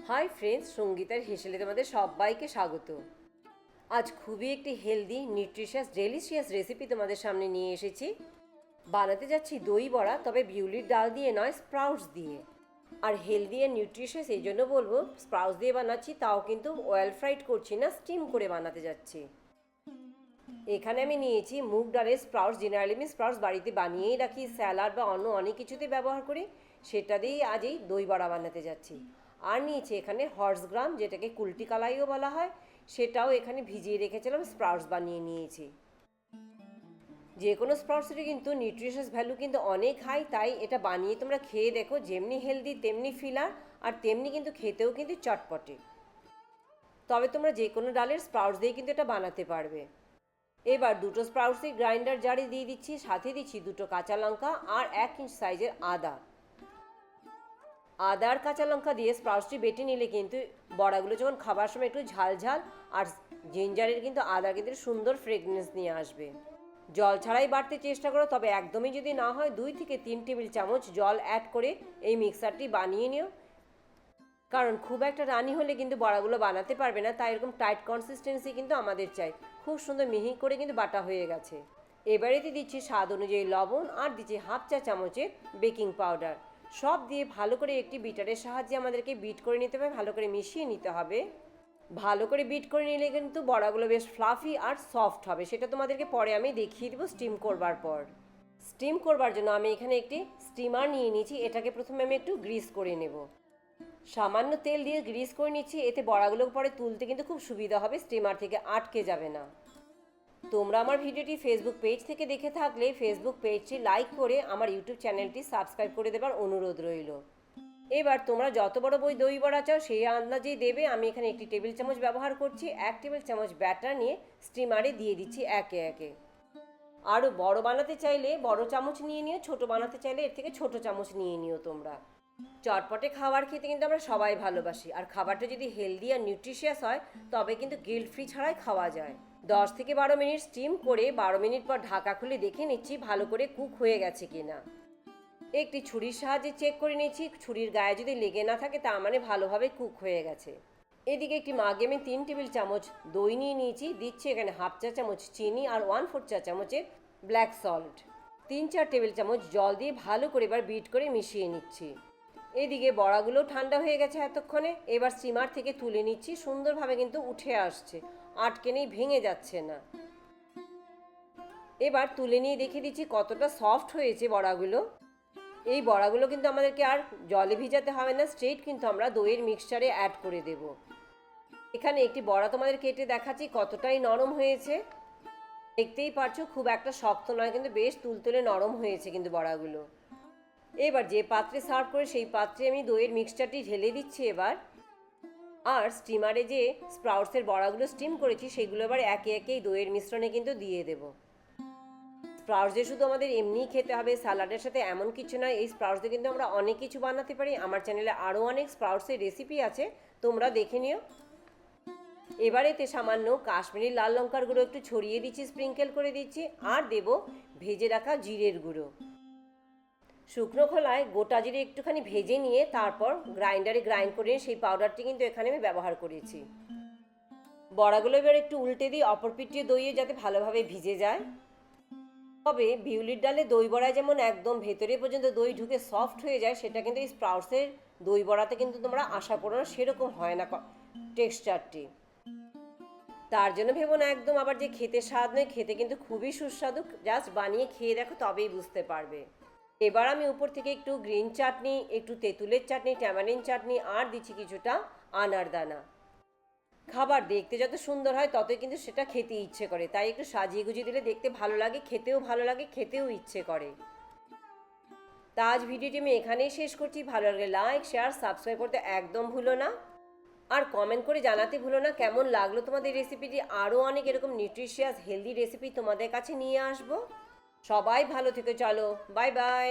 Hi friends, সঙ্গীতার হেসেলে তোমাদের সবাইকে স্বাগত। আজ খুবই একটি হেলদি, নিউট্রিশিয়াস, ডেলিশিয়াস রেসিপি তোমাদের সামনে নিয়ে এসেছি। বানাতে যাচ্ছি দই বড়া, তবে বিউলির ডাল দিয়ে নয়, স্প্রাউটস দিয়ে। আর হেলদি আর নিউট্রিশিয়াস এই জন্য বলবো, স্প্রাউটস দিয়ে বানাচ্ছি, তাও কিন্তু অয়েল ফ্রাইড করছি না, স্টিম করে বানাতে যাচ্ছি। এখানে আমি নিয়েছি মুগ ডালের স্প্রাউটস। জেনারেলি আমি স্প্রাউটস বাড়িতে বানিয়েই রাখি, স্যালাড বা অন্য অনেক কিছুতে ব্যবহার করি, সেটা দিয়েই আজ এই দই বড়া বানাতে যাচ্ছি। আর নিয়েছি এখানে হর্স গ্রাম, যেটাকে কুলটি কালাইও বলা হয়, সেটাও এখানে ভিজিয়ে রেখেছিলাম, স্প্রাউটস বানিয়ে নিয়েছি। যে কোনো স্প্রাউটসেরই কিন্তু নিউট্রিশিয়াস ভ্যালু কিন্তু অনেক হাই, তাই এটা বানিয়ে তোমরা খেয়ে দেখো, যেমনি হেলদি তেমনি ফিলার, আর তেমনি কিন্তু খেতেও কিন্তু চটপটে। তবে তোমরা যে কোনো ডালের স্প্রাউটস দিয়ে কিন্তু এটা বানাতে পারবে। এবার দুটো স্প্রাউটসই গ্রাইন্ডার জারে দিয়ে দিচ্ছি, সাথে দিচ্ছি দুটো কাঁচা লঙ্কা আর 1 ইঞ্চ সাইজের আদা। আদা আর কাঁচা লঙ্কা দিয়ে স্প্রাউটসটি বেটে নিলে কিন্তু বড়াগুলো যখন খাবার সময় একটু ঝাল ঝাল, আর জিঞ্জারের কিন্তু আদা কিন্তু সুন্দর ফ্রেগনেন্স নিয়ে আসবে। জল ছাড়াই বাটতে চেষ্টা করো, তবে একদমই যদি না হয় 2 থেকে 3 টেবিল চামচ জল অ্যাড করে এই মিক্সারটি বানিয়ে নিও। কারণ খুব একটা রানি হলে কিন্তু বড়াগুলো বানাতে পারবে না, তাই এরকম টাইট কনসিস্টেন্সি কিন্তু আমাদের চাই। খুব সুন্দর মিহি করে কিন্তু বাটা হয়ে গেছে। এবারেতে দিচ্ছি স্বাদ অনুযায়ী লবণ, আর দিচ্ছি 1/2 চা চামচের বেকিং পাউডার। সব দিয়ে ভালো করে একটি বিটারের সাহায্যে আমাদেরকে বিট করে নিতে হবে, ভালো করে মিশিয়ে নিতে হবে। ভালো করে বিট করে নিলে কিন্তু বড়াগুলো বেশ ফ্লাফি আর সফট হবে, সেটা তোমাদেরকে পরে আমি দেখিয়ে দেবো স্টিম করবার পর। স্টিম করবার জন্য আমি এখানে একটি স্টিমার নিয়ে নিয়েছি, এটাকে প্রথমে আমি একটু গ্রিস করে নেব। সামান্য তেল দিয়ে গ্রিস করে নিচ্ছি, এতে বড়াগুলো পরে তুলতে কিন্তু খুব সুবিধা হবে, স্টিমার থেকে আটকে যাবে না। তোমরা আমার ভিডিওটি ফেসবুক পেজ থেকে দেখে থাকলে ফেসবুক পেজটি লাইক করে আমার ইউটিউব চ্যানেলটি সাবস্ক্রাইব করে দেবার অনুরোধ রইল। এবার তোমরা যত বড় দই বড়া চাও সেই আন্দাজেই দেবে। আমি এখানে 1 টেবিল চামচ ব্যবহার করছি। 1 টেবিল চামচ ব্যাটার নিয়ে স্টিমারে দিয়ে দিচ্ছি একে একে। আরও বড় বানাতে চাইলে বড় চামচ নিয়ে নিও, ছোট বানাতে চাইলে এর থেকে ছোট চামচ নিয়ে নিও তোমরা। চটপটে খাবার খেতে কিন্তু আমরা সবাই ভালোবাসি, আর খাবারটা যদি হেলদি আর নিউট্রিশিয়াস হয় তবে কিন্তু গিল্ট ফ্রি ছাড়াই খাওয়া যায়। 10 থেকে 12 মিনিট স্টিম করে 12 মিনিট পর ঢাকা খুলে দেখে নিচ্ছি ভালো করে কুক হয়ে গেছে কিনা। একটি ছুরির সাহায্যে চেক করে নিচ্ছি, ছুরির গায়ে যদি লেগে না থাকে তার মানে ভালোভাবে কুক হয়ে গেছে। এদিকে একটি মাগে আমি 3 টেবিল চামচ দই নিয়ে নিয়েছি, দিচ্ছি এখানে 1/2 চা চামচ চিনি আর 1/4 চা চামচের ব্ল্যাক সল্ট। 3-4 টেবিল চামচ জল দিয়ে ভালো করে এবার বিট করে মিশিয়ে নিচ্ছি। এদিকে বড়াগুলো ঠান্ডা হয়ে গেছে এতক্ষণে, এবার স্টিমার থেকে তুলে নিচ্ছি। সুন্দরভাবে কিন্তু উঠে আসছে, আটকে নেই, ভেঙে যাচ্ছে না। এবার তুলে নিয়ে দেখে দিচ্ছি কতটা সফট হয়েছে বড়াগুলো। এই বড়াগুলো কিন্তু আমাদেরকে আর জলে ভিজাতে হবে না, স্ট্রেট কিন্তু আমরা দইয়ের মিক্সচারে অ্যাড করে দেব। এখানে একটি বড়া তোমাদের কেটে দেখাচ্ছি কতটাই নরম হয়েছে। দেখতেই পারছো খুব একটা শক্ত নয়, কিন্তু বেশ তুলতুলে নরম হয়েছে কিন্তু বড়াগুলো। এবার যে পাত্রে সার্ভ করে সেই পাত্রে আমি দইয়ের মিক্সচারটি ঢেলে দিচ্ছি এবার। আর স্টিমারে যে স্প্রাউটসের বড়াগুলো স্টিম করেছি সেগুলো এবার একে একে এই দইয়ের মিশ্রণে কিন্তু দিয়ে দেব। স্প্রাউটস যে শুধু আমাদের এমনিই খেতে হবে স্যালাডের সাথে এমন কিছু নয়, এই স্প্রাউটস দিয়ে কিন্তু আমরা অনেক কিছু বানাতে পারি। আমার চ্যানেলে আরও অনেক স্প্রাউটসের রেসিপি আছে, তোমরা দেখে নিও। এবার এতে সামান্য কাশ্মীরি লাল লঙ্কার গুঁড়ো একটু ছড়িয়ে দিচ্ছি, স্প্রিঙ্কেল করে দিচ্ছি, আর দেব ভেজে রাখা জিরের গুঁড়ো। শুকনো খোলায় গোটা জিরে একটুখানি ভেজে নিয়ে তারপর গ্রাইন্ডারে গ্রাইন্ড করে সেই পাউডারটি কিন্তু এখানে আমি ব্যবহার করেছি। বড়াগুলো এবার একটু উল্টে দিই অপর পিঠে দইয়ে, যাতে ভালোভাবে ভিজে যায়। তবে বিউলির ডালে দই বড়ায় যেমন একদম ভেতরে পর্যন্ত দই ঢুকে সফট হয়ে যায়, সেটা কিন্তু এই স্প্রাউটসের দই বড়াতে কিন্তু তোমরা আশা করো না, সেরকম হয় না টেক্সচারটি। তার জন্য ভেবো না একদম আবার যে খেতে স্বাদ নয়, খেতে কিন্তু খুবই সুস্বাদু। জাস্ট বানিয়ে খেয়ে দেখো, তবেই বুঝতে পারবে। এবার আমি উপর থেকে একটু গ্রিন চাটনি, একটু তেঁতুলের চাটনি, ট্যামারিন চাটনি, আর দিচ্ছি কিছুটা আনারদানা। খাবার দেখতে যত সুন্দর হয় ততই কিন্তু সেটা খেতে ইচ্ছে করে, তাই একটু সাজিয়ে গুজিয়ে দিলে দেখতে ভালো লাগে, খেতেও ভালো লাগে, খেতেও ইচ্ছে করে। তা আজ ভিডিওটি আমি এখানেই শেষ করছি। ভালো লাগলে লাইক, শেয়ার, সাবস্ক্রাইব করতে একদম ভুলো না। আর কমেন্ট করে জানাতে ভুলো না কেমন লাগলো তোমাদের রেসিপিটি। আরও অনেক এরকম নিউট্রিশিয়াস হেলদি রেসিপি তোমাদের কাছে নিয়ে আসবো। সবাই ভালো থেকো, চলো বাই বাই।